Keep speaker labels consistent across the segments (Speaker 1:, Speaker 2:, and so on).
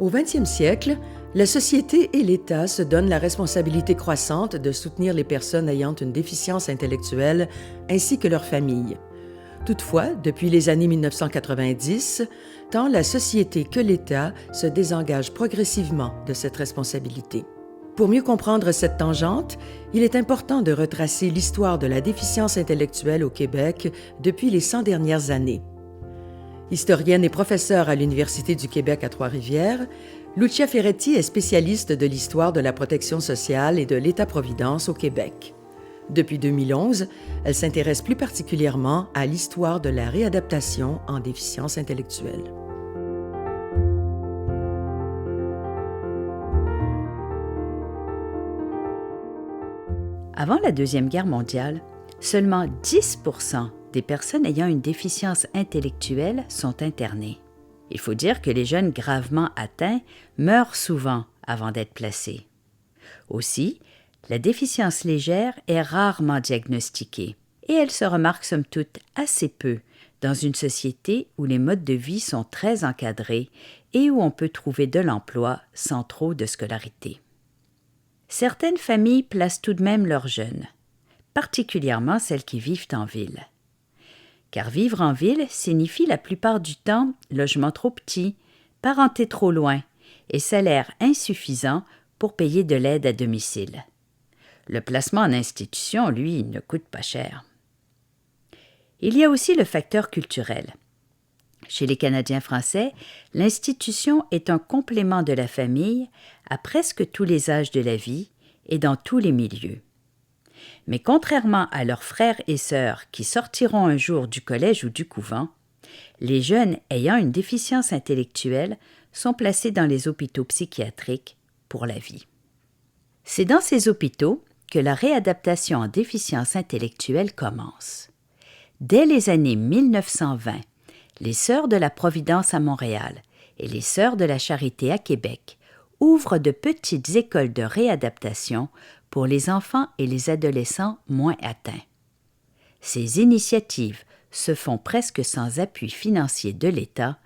Speaker 1: Au 20e siècle, la société et l'État se donnent la responsabilité croissante de soutenir les personnes ayant une déficience intellectuelle ainsi que leurs familles. Toutefois, depuis les années 1990, tant la société que l'État se désengagent progressivement de cette responsabilité. Pour mieux comprendre cette tangente, il est important de retracer l'histoire de la déficience intellectuelle au Québec depuis les 100 dernières années. Historienne et professeure à l'Université du Québec à Trois-Rivières, Lucia Ferretti est spécialiste de l'histoire de la protection sociale et de l'État-providence au Québec. Depuis 2011, elle s'intéresse plus particulièrement à l'histoire de la réadaptation en déficience intellectuelle.
Speaker 2: Avant la Deuxième Guerre mondiale, seulement 10% des personnes ayant une déficience intellectuelle sont internées. Il faut dire que les jeunes gravement atteints meurent souvent avant d'être placés. Aussi, la déficience légère est rarement diagnostiquée et elle se remarque somme toute assez peu dans une société où les modes de vie sont très encadrés et où on peut trouver de l'emploi sans trop de scolarité. Certaines familles placent tout de même leurs jeunes, particulièrement celles qui vivent en ville. Car vivre en ville signifie la plupart du temps logement trop petit, parenté trop loin et salaire insuffisant pour payer de l'aide à domicile. Le placement en institution, lui, ne coûte pas cher. Il y a aussi le facteur culturel. Chez les Canadiens français, l'institution est un complément de la famille à presque tous les âges de la vie et dans tous les milieux. Mais contrairement à leurs frères et sœurs qui sortiront un jour du collège ou du couvent, les jeunes ayant une déficience intellectuelle sont placés dans les hôpitaux psychiatriques pour la vie. C'est dans ces hôpitaux que la réadaptation en déficience intellectuelle commence. Dès les années 1920, les Sœurs de la Providence à Montréal et les Sœurs de la Charité à Québec ouvrent de petites écoles de réadaptation pour les enfants et les adolescents moins atteints. Ces initiatives se font presque sans appui financier de l'État,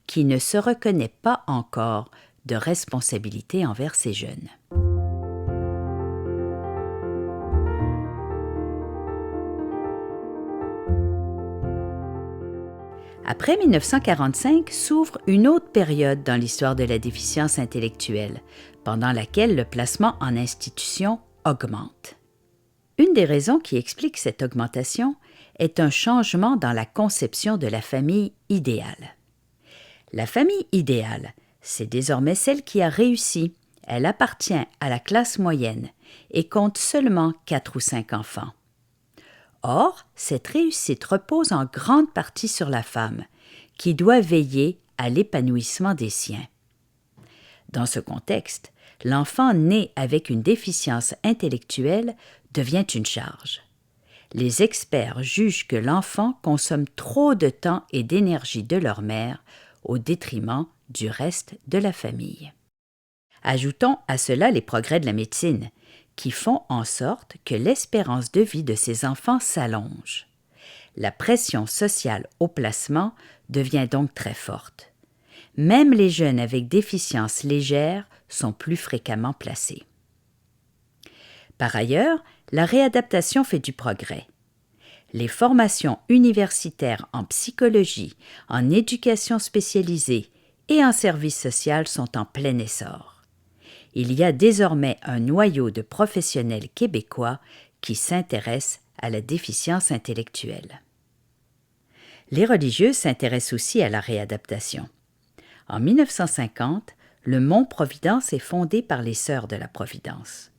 Speaker 2: qui ne se reconnaît pas encore de responsabilité envers ces jeunes. Après 1945 s'ouvre une autre période dans l'histoire de la déficience intellectuelle, pendant laquelle le placement en institution augmente. Une des raisons qui explique cette augmentation est un changement dans la conception de la famille idéale. La famille idéale, c'est désormais celle qui a réussi. Elle appartient à la classe moyenne et compte seulement 4 ou 5 enfants. Or, cette réussite repose en grande partie sur la femme, qui doit veiller à l'épanouissement des siens. Dans ce contexte, l'enfant né avec une déficience intellectuelle devient une charge. Les experts jugent que l'enfant consomme trop de temps et d'énergie de leur mère au détriment du reste de la famille. Ajoutons à cela les progrès de la médecine, qui font en sorte que l'espérance de vie de ces enfants s'allonge. La pression sociale au placement devient donc très forte. Même les jeunes avec déficience légère sont plus fréquemment placés. Par ailleurs, la réadaptation fait du progrès. Les formations universitaires en psychologie, en éducation spécialisée et en service social sont en plein essor. Il y a désormais un noyau de professionnels québécois qui s'intéressent à la déficience intellectuelle. Les religieuses s'intéressent aussi à la réadaptation. En 1950, le Mont Providence est fondé par les Sœurs de la Providence.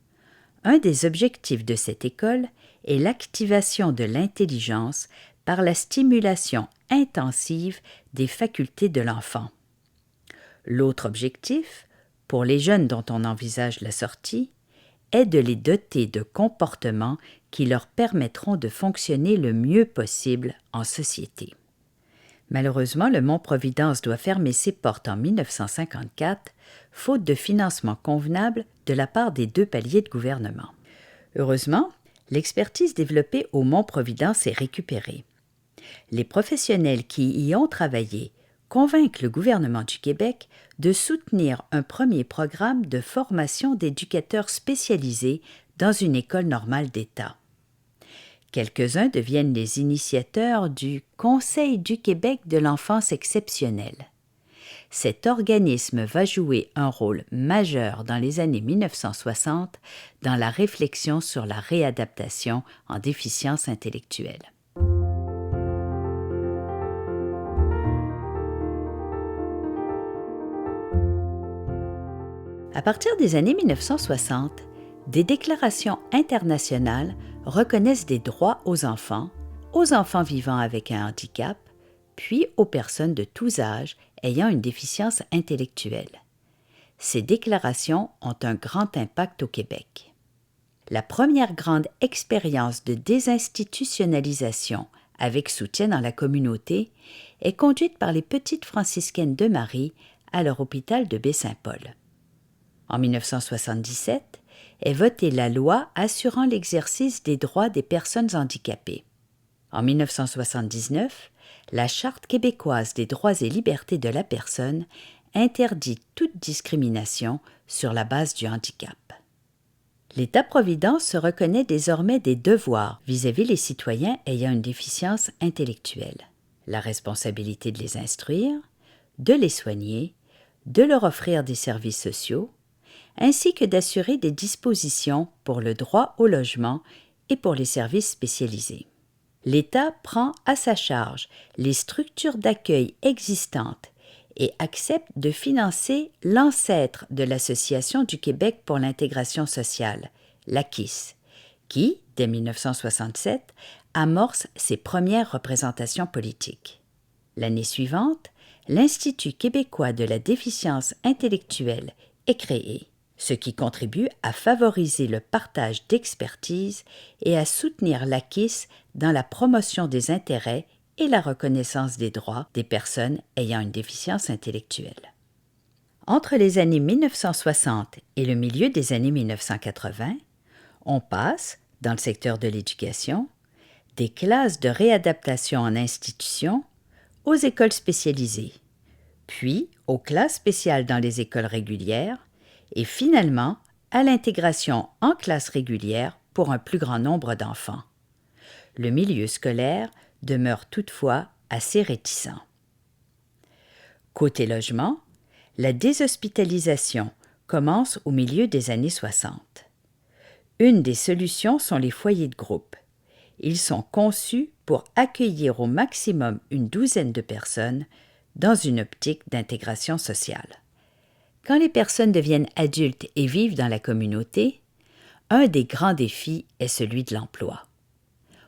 Speaker 2: Un des objectifs de cette école est l'activation de l'intelligence par la stimulation intensive des facultés de l'enfant. L'autre objectif, pour les jeunes dont on envisage la sortie, est de les doter de comportements qui leur permettront de fonctionner le mieux possible en société. Malheureusement, le Mont Providence doit fermer ses portes en 1954, faute de financement convenable de la part des 2 paliers de gouvernement. Heureusement, l'expertise développée au Mont Providence est récupérée. Les professionnels qui y ont travaillé convaincre le gouvernement du Québec de soutenir un premier programme de formation d'éducateurs spécialisés dans une école normale d'État. Quelques-uns deviennent les initiateurs du Conseil du Québec de l'enfance exceptionnelle. Cet organisme va jouer un rôle majeur dans les années 1960 dans la réflexion sur la réadaptation en déficience intellectuelle. À partir des années 1960, des déclarations internationales reconnaissent des droits aux enfants vivant avec un handicap, puis aux personnes de tous âges ayant une déficience intellectuelle. Ces déclarations ont un grand impact au Québec. La première grande expérience de désinstitutionnalisation avec soutien dans la communauté est conduite par les Petites franciscaines de Marie à leur hôpital de Baie-Saint-Paul. En 1977, est votée la loi assurant l'exercice des droits des personnes handicapées. En 1979, la Charte québécoise des droits et libertés de la personne interdit toute discrimination sur la base du handicap. L'État-providence se reconnaît désormais des devoirs vis-à-vis les citoyens ayant une déficience intellectuelle. La responsabilité de les instruire, de les soigner, de leur offrir des services sociaux, ainsi que d'assurer des dispositions pour le droit au logement et pour les services spécialisés. L'État prend à sa charge les structures d'accueil existantes et accepte de financer l'ancêtre de l'Association du Québec pour l'intégration sociale, l'AQIS, qui, dès 1967, amorce ses premières représentations politiques. L'année suivante, l'Institut québécois de la déficience intellectuelle est créé, ce qui contribue à favoriser le partage d'expertise et à soutenir l'AQIS dans la promotion des intérêts et la reconnaissance des droits des personnes ayant une déficience intellectuelle. Entre les années 1960 et le milieu des années 1980, on passe, dans le secteur de l'éducation, des classes de réadaptation en institution aux écoles spécialisées, puis aux classes spéciales dans les écoles régulières, et finalement à l'intégration en classe régulière pour un plus grand nombre d'enfants. Le milieu scolaire demeure toutefois assez réticent. Côté logement, la déshospitalisation commence au milieu des années 60. Une des solutions sont les foyers de groupe. Ils sont conçus pour accueillir au maximum une douzaine de personnes dans une optique d'intégration sociale. Quand les personnes deviennent adultes et vivent dans la communauté, un des grands défis est celui de l'emploi.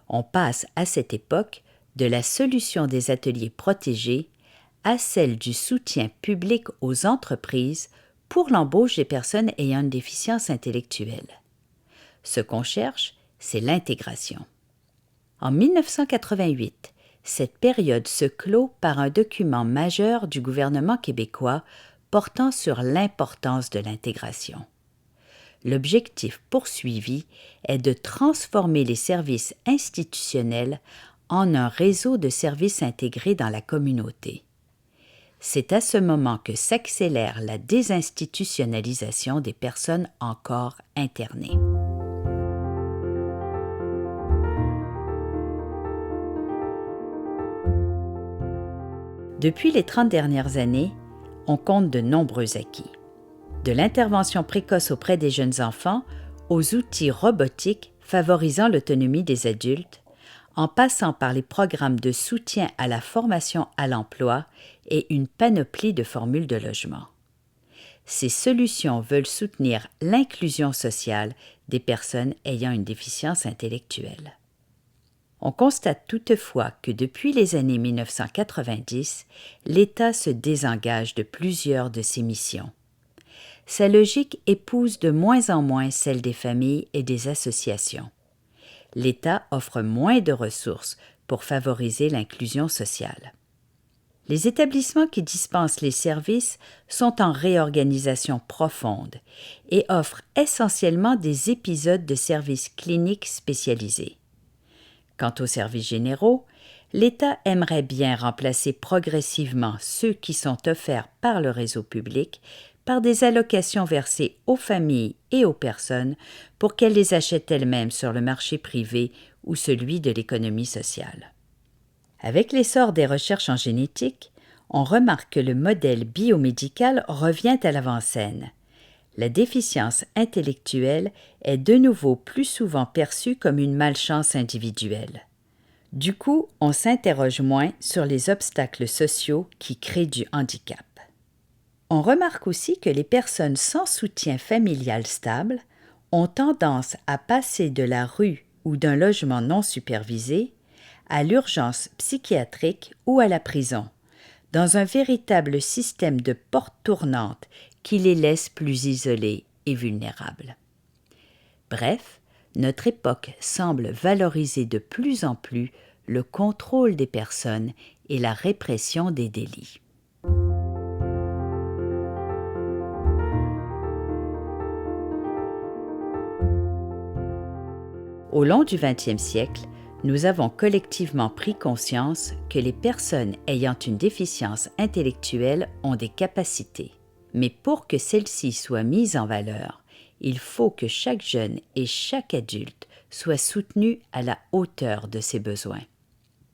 Speaker 2: On passe à cette époque de la solution des ateliers protégés à celle du soutien public aux entreprises pour l'embauche des personnes ayant une déficience intellectuelle. Ce qu'on cherche, c'est l'intégration. En 1988, cette période se clôt par un document majeur du gouvernement québécois portant sur l'importance de l'intégration. L'objectif poursuivi est de transformer les services institutionnels en un réseau de services intégrés dans la communauté. C'est à ce moment que s'accélère la désinstitutionnalisation des personnes encore internées. Depuis les 30 dernières années, on compte de nombreux acquis. De l'intervention précoce auprès des jeunes enfants aux outils robotiques favorisant l'autonomie des adultes, en passant par les programmes de soutien à la formation à l'emploi et une panoplie de formules de logement. Ces solutions veulent soutenir l'inclusion sociale des personnes ayant une déficience intellectuelle. On constate toutefois que depuis les années 1990, l'État se désengage de plusieurs de ses missions. Sa logique épouse de moins en moins celle des familles et des associations. L'État offre moins de ressources pour favoriser l'inclusion sociale. Les établissements qui dispensent les services sont en réorganisation profonde et offrent essentiellement des épisodes de services cliniques spécialisés. Quant aux services généraux, l'État aimerait bien remplacer progressivement ceux qui sont offerts par le réseau public par des allocations versées aux familles et aux personnes pour qu'elles les achètent elles-mêmes sur le marché privé ou celui de l'économie sociale. Avec l'essor des recherches en génétique, on remarque que le modèle biomédical revient à l'avant-scène. La déficience intellectuelle est de nouveau plus souvent perçue comme une malchance individuelle. Du coup, on s'interroge moins sur les obstacles sociaux qui créent du handicap. On remarque aussi que les personnes sans soutien familial stable ont tendance à passer de la rue ou d'un logement non supervisé à l'urgence psychiatrique ou à la prison, dans un véritable système de porte tournante qui les laisse plus isolés et vulnérables. Bref, notre époque semble valoriser de plus en plus le contrôle des personnes et la répression des délits. Au long du 20e siècle, nous avons collectivement pris conscience que les personnes ayant une déficience intellectuelle ont des capacités. Mais pour que celles-ci soient mises en valeur, il faut que chaque jeune et chaque adulte soit soutenu à la hauteur de ses besoins.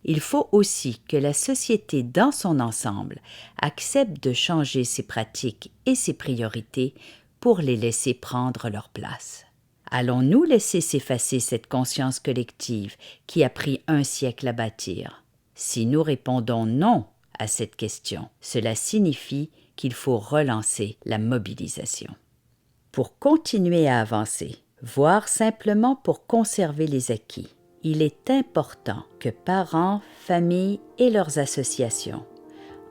Speaker 2: Il faut aussi que la société dans son ensemble accepte de changer ses pratiques et ses priorités pour les laisser prendre leur place. Allons-nous laisser s'effacer cette conscience collective qui a pris un siècle à bâtir? Si nous répondons non à cette question, cela signifie qu'il faut relancer la mobilisation. Pour continuer à avancer, voire simplement pour conserver les acquis, il est important que parents, familles et leurs associations,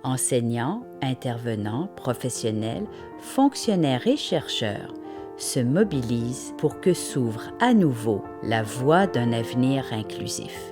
Speaker 2: enseignants, intervenants, professionnels, fonctionnaires et chercheurs se mobilisent pour que s'ouvre à nouveau la voie d'un avenir inclusif.